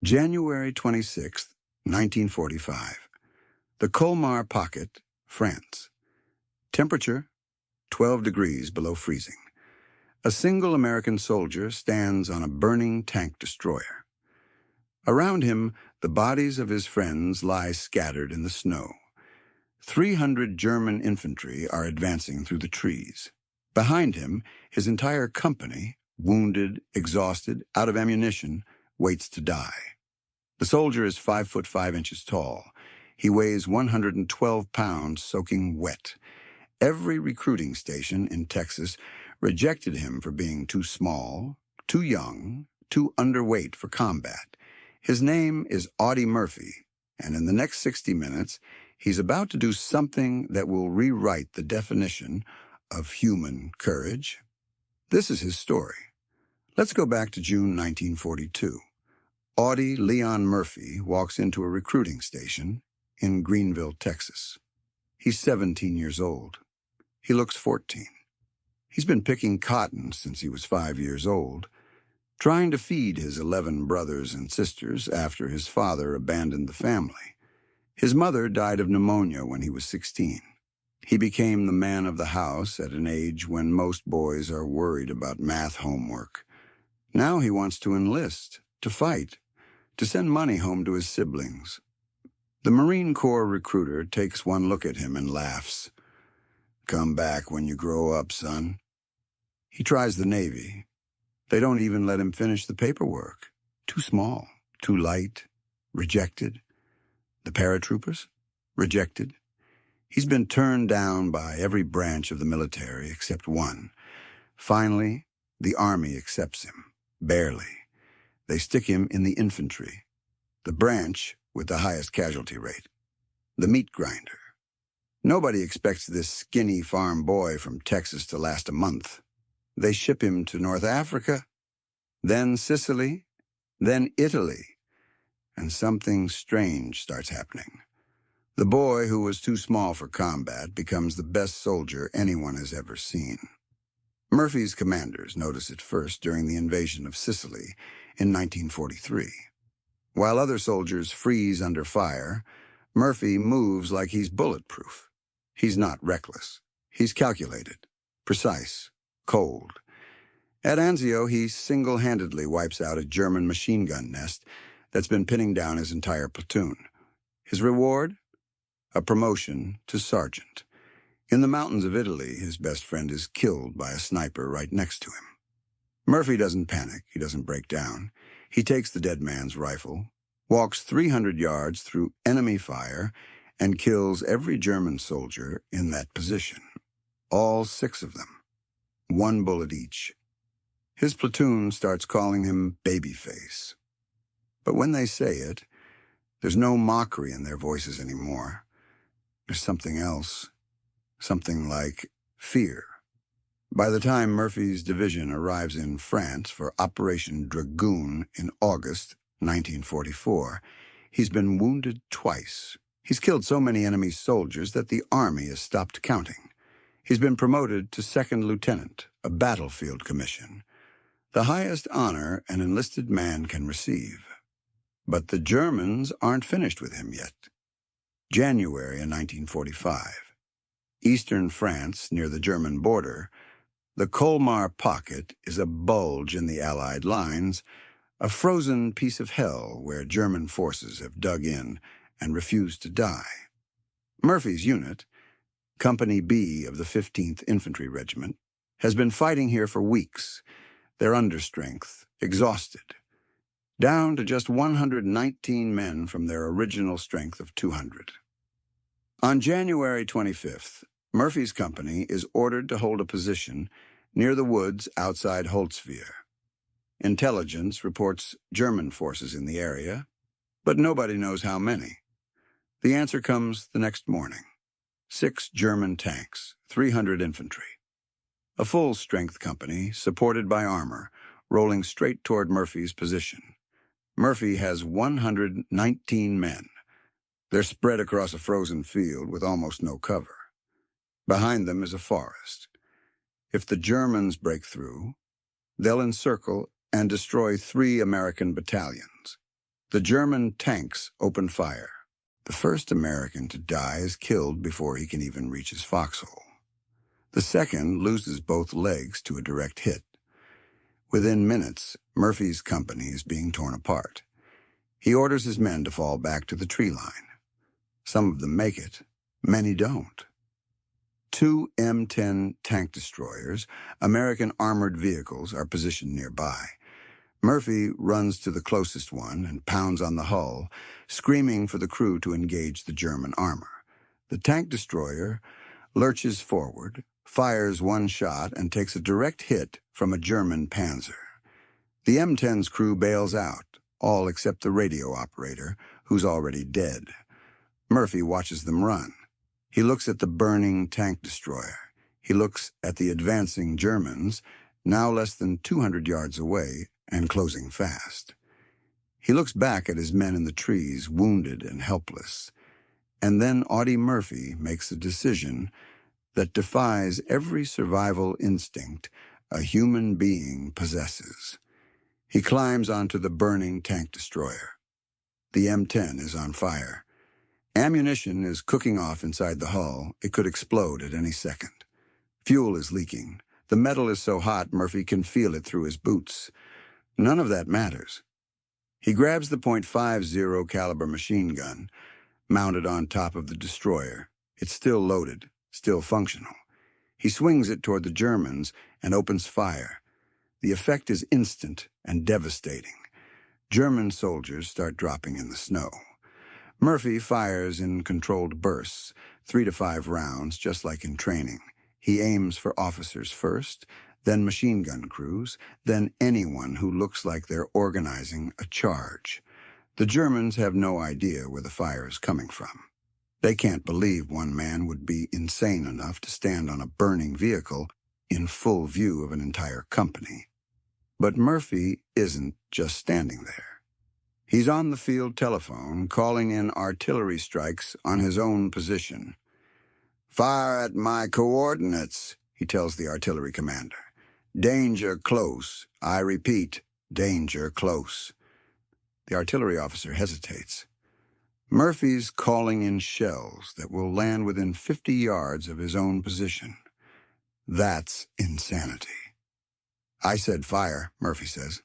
January 26, 1945. The Colmar Pocket, France. Temperature, 12 degrees below freezing. A single American soldier stands on a burning tank destroyer. Around him, the bodies of his friends lie scattered in the snow. 300 German infantry are advancing through the trees. Behind him, his entire company, wounded, exhausted, out of ammunition, waits to die. The soldier is 5 foot 5 inches tall. He weighs 112 pounds soaking wet. Every recruiting station in Texas rejected him for being too small, too young, too underweight for combat. His name is Audie Murphy, and in the next 60 minutes, he's about to do something that will rewrite the definition of human courage. This is his story. Let's go back to June 1942. Audie Leon Murphy walks into a recruiting station in Greenville, Texas. He's 17 years old. He looks 14. He's been picking cotton since he was 5 years old, trying to feed his 11 brothers and sisters after his father abandoned the family. His mother died of pneumonia when he was 16. He became the man of the house at an age when most boys are worried about math homework. Now he wants to enlist, to fight, to send money home to his siblings. The Marine Corps recruiter takes one look at him and laughs. "Come back when you grow up, son." He tries the Navy. They don't even let him finish the paperwork. Too small, too light, rejected. The Paratroopers? Rejected. He's been turned down by every branch of the military except one. Finally, the Army accepts him. Barely. They stick him in the infantry, the branch with the highest casualty rate, the meat grinder. Nobody expects this skinny farm boy from Texas to last a month. They ship him to North Africa, then Sicily, then Italy, and something strange starts happening. The boy who was too small for combat becomes the best soldier anyone has ever seen. Murphy's commanders notice it first during the invasion of Sicily in 1943. While other soldiers freeze under fire, Murphy moves like he's bulletproof. He's not reckless. He's calculated, precise, cold. At Anzio, he single-handedly wipes out a German machine gun nest that's been pinning down his entire platoon. His reward? A promotion to sergeant. In the mountains of Italy, his best friend is killed by a sniper right next to him. Murphy doesn't panic. He doesn't break down. He takes the dead man's rifle, walks 300 yards through enemy fire, and kills every German soldier in that position. All 6 of them. 1 bullet each. His platoon starts calling him Babyface. But when they say it, there's no mockery in their voices anymore. There's something else. Something like fear. By the time Murphy's division arrives in France for Operation Dragoon in August 1944, he's been wounded twice. He's killed so many enemy soldiers that the Army has stopped counting. He's been promoted to second lieutenant, a battlefield commission, the highest honor an enlisted man can receive. But the Germans aren't finished with him yet. January in 1945. Eastern France, near the German border, the Colmar Pocket is a bulge in the Allied lines, a frozen piece of hell where German forces have dug in and refused to die. Murphy's unit, Company B of the 15th Infantry Regiment, has been fighting here for weeks, their understrength exhausted, down to just 119 men from their original strength of 200. On January 25th, Murphy's company is ordered to hold a position near the woods outside Holtzwihr. Intelligence reports German forces in the area, but nobody knows how many. The answer comes the next morning. 6 German tanks, 300 infantry. A full-strength company, supported by armor, rolling straight toward Murphy's position. Murphy has 119 men. They're spread across a frozen field with almost no cover. Behind them is a forest. If the Germans break through, they'll encircle and destroy 3 American battalions. The German tanks open fire. The first American to die is killed before he can even reach his foxhole. The second loses both legs to a direct hit. Within minutes, Murphy's company is being torn apart. He orders his men to fall back to the tree line. Some of them make it, many don't. 2 M10 tank destroyers, American armored vehicles, are positioned nearby. Murphy runs to the closest one and pounds on the hull, screaming for the crew to engage the German armor. The tank destroyer lurches forward, fires one shot, and takes a direct hit from a German Panzer. The M10's crew bails out, all except the radio operator, who's already dead. Murphy watches them run. He looks at the burning tank destroyer. He looks at the advancing Germans, now less than 200 yards away and closing fast. He looks back at his men in the trees, wounded and helpless. And then Audie Murphy makes a decision that defies every survival instinct a human being possesses. He climbs onto the burning tank destroyer. The M10 is on fire. Ammunition is cooking off inside the hull. It could explode at any second. Fuel is leaking. The metal is so hot Murphy can feel it through his boots. None of that matters. He grabs the .50 caliber machine gun, mounted on top of the destroyer. It's still loaded, still functional. He swings it toward the Germans and opens fire. The effect is instant and devastating. German soldiers start dropping in the snow. Murphy fires in controlled bursts, 3 to 5 rounds, just like in training. He aims for officers first, then machine gun crews, then anyone who looks like they're organizing a charge. The Germans have no idea where the fire is coming from. They can't believe one man would be insane enough to stand on a burning vehicle in full view of an entire company. But Murphy isn't just standing there. He's on the field telephone, calling in artillery strikes on his own position. "Fire at my coordinates," he tells the artillery commander. "Danger close. I repeat, danger close." The artillery officer hesitates. Murphy's calling in shells that will land within 50 yards of his own position. That's insanity. "I said fire," Murphy says,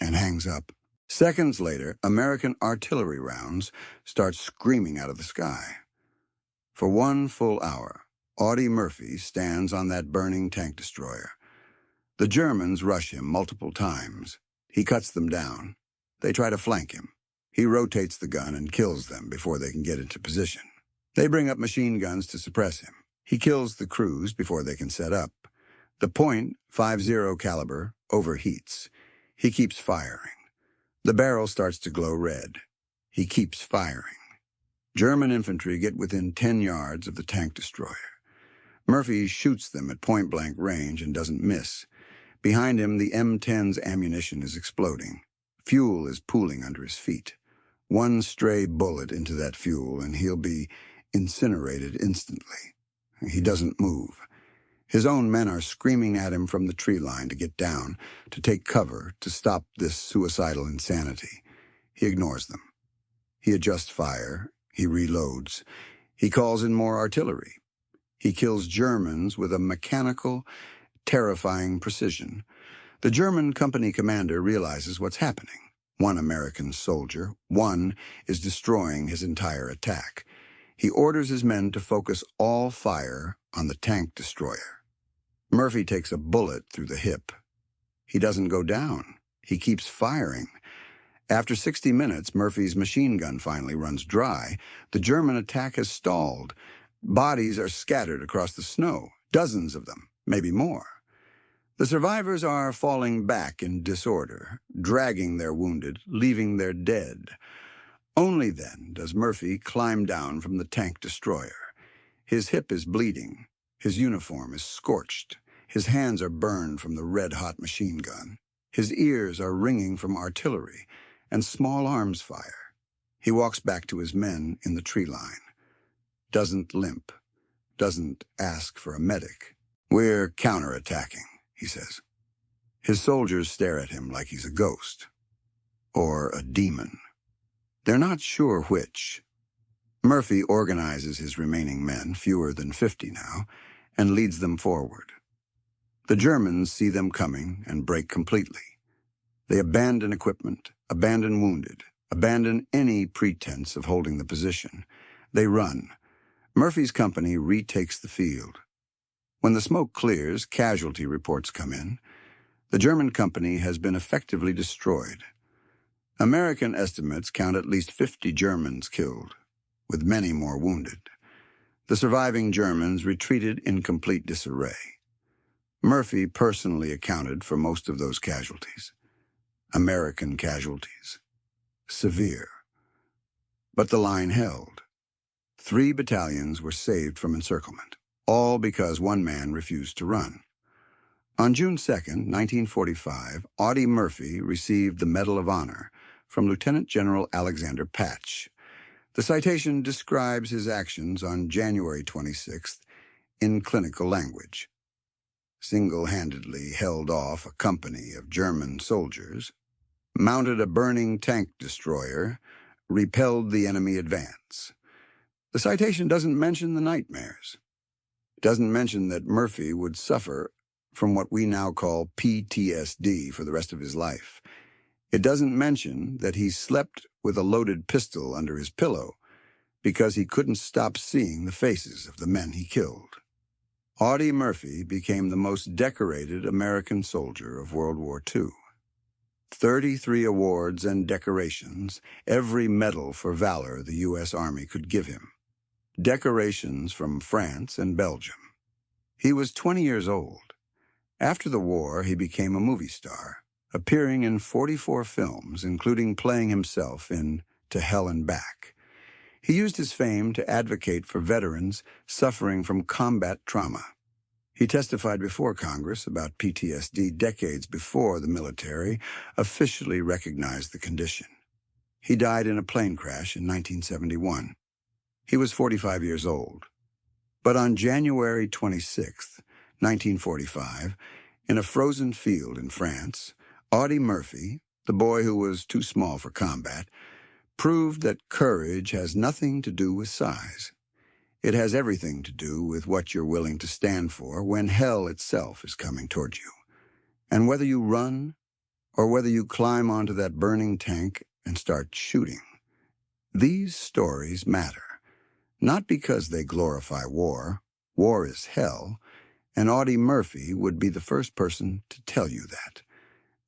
and hangs up. Seconds later, American artillery rounds start screaming out of the sky. For 1 full hour, Audie Murphy stands on that burning tank destroyer. The Germans rush him multiple times. He cuts them down. They try to flank him. He rotates the gun and kills them before they can get into position. They bring up machine guns to suppress him. He kills the crews before they can set up. The .50 caliber overheats. He keeps firing. The barrel starts to glow red. He keeps firing. German infantry get within 10 yards of the tank destroyer. Murphy shoots them at point-blank range and doesn't miss. Behind him, the M10's ammunition is exploding. Fuel is pooling under his feet. One stray bullet into that fuel and he'll be incinerated instantly. He doesn't move. His own men are screaming at him from the tree line to get down, to take cover, to stop this suicidal insanity. He ignores them. He adjusts fire. He reloads. He calls in more artillery. He kills Germans with a mechanical, terrifying precision. The German company commander realizes what's happening. One American soldier, one, is destroying his entire attack. He orders his men to focus all fire on the tank destroyer. Murphy takes a bullet through the hip. He doesn't go down. He keeps firing. After 60 minutes, Murphy's machine gun finally runs dry. The German attack has stalled. Bodies are scattered across the snow, dozens of them, maybe more. The survivors are falling back in disorder, dragging their wounded, leaving their dead. Only then does Murphy climb down from the tank destroyer. His hip is bleeding. His uniform is scorched. His hands are burned from the red-hot machine gun. His ears are ringing from artillery and small arms fire. He walks back to his men in the tree line. Doesn't limp. Doesn't ask for a medic. "We're counterattacking," he says. His soldiers stare at him like he's a ghost or a demon. They're not sure which. Murphy organizes his remaining men, fewer than 50 now, and leads them forward. The Germans see them coming and break completely. They abandon equipment, abandon wounded, abandon any pretense of holding the position. They run. Murphy's company retakes the field. When the smoke clears, casualty reports come in. The German company has been effectively destroyed. American estimates count at least 50 Germans killed, with many more wounded. The surviving Germans retreated in complete disarray. Murphy personally accounted for most of those casualties. American casualties. Severe. But the line held. 3 battalions were saved from encirclement, all because one man refused to run. On June 2, 1945, Audie Murphy received the Medal of Honor from Lieutenant General Alexander Patch. The citation describes his actions on January 26th in clinical language. Single-handedly held off a company of German soldiers, mounted a burning tank destroyer, repelled the enemy advance. The citation doesn't mention the nightmares. It doesn't mention that Murphy would suffer from what we now call PTSD for the rest of his life. It doesn't mention that he slept with a loaded pistol under his pillow because he couldn't stop seeing the faces of the men he killed. Audie Murphy became the most decorated American soldier of World War II. 33 awards and decorations, every medal for valor the U.S. Army could give him. Decorations from France and Belgium. He was 20 years old. After the war, he became a movie star, appearing in 44 films, including playing himself in To Hell and Back. He used his fame to advocate for veterans suffering from combat trauma. He testified before Congress about PTSD decades before the military officially recognized the condition. He died in a plane crash in 1971. He was 45 years old. But on January 26, 1945, in a frozen field in France, Audie Murphy, the boy who was too small for combat, proved that courage has nothing to do with size. It has everything to do with what you're willing to stand for when hell itself is coming toward you. And whether you run or whether you climb onto that burning tank and start shooting, these stories matter. Not because they glorify war. War is hell, and Audie Murphy would be the first person to tell you that.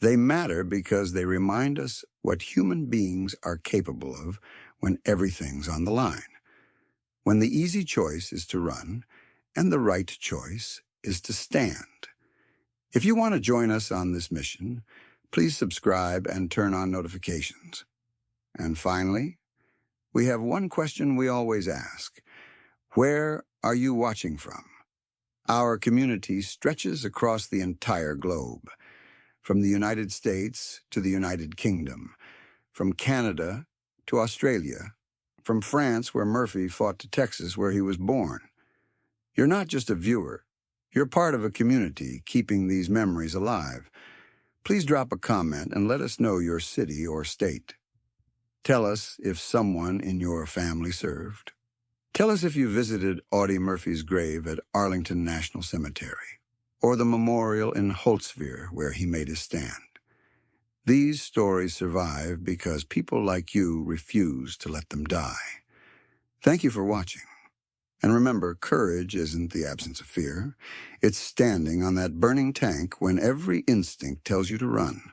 They matter because they remind us what human beings are capable of when everything's on the line. When the easy choice is to run, and the right choice is to stand. If you want to join us on this mission, please subscribe and turn on notifications. And finally, we have one question we always ask. Where are you watching from? Our community stretches across the entire globe, from the United States to the United Kingdom, from Canada to Australia, from France, where Murphy fought, to Texas, where he was born. You're not just a viewer. You're part of a community keeping these memories alive. Please drop a comment and let us know your city or state. Tell us if someone in your family served. Tell us if you visited Audie Murphy's grave at Arlington National Cemetery, or the memorial in Holtzwihr where he made his stand. These stories survive because people like you refuse to let them die. Thank you for watching. And remember, courage isn't the absence of fear. It's standing on that burning tank when every instinct tells you to run.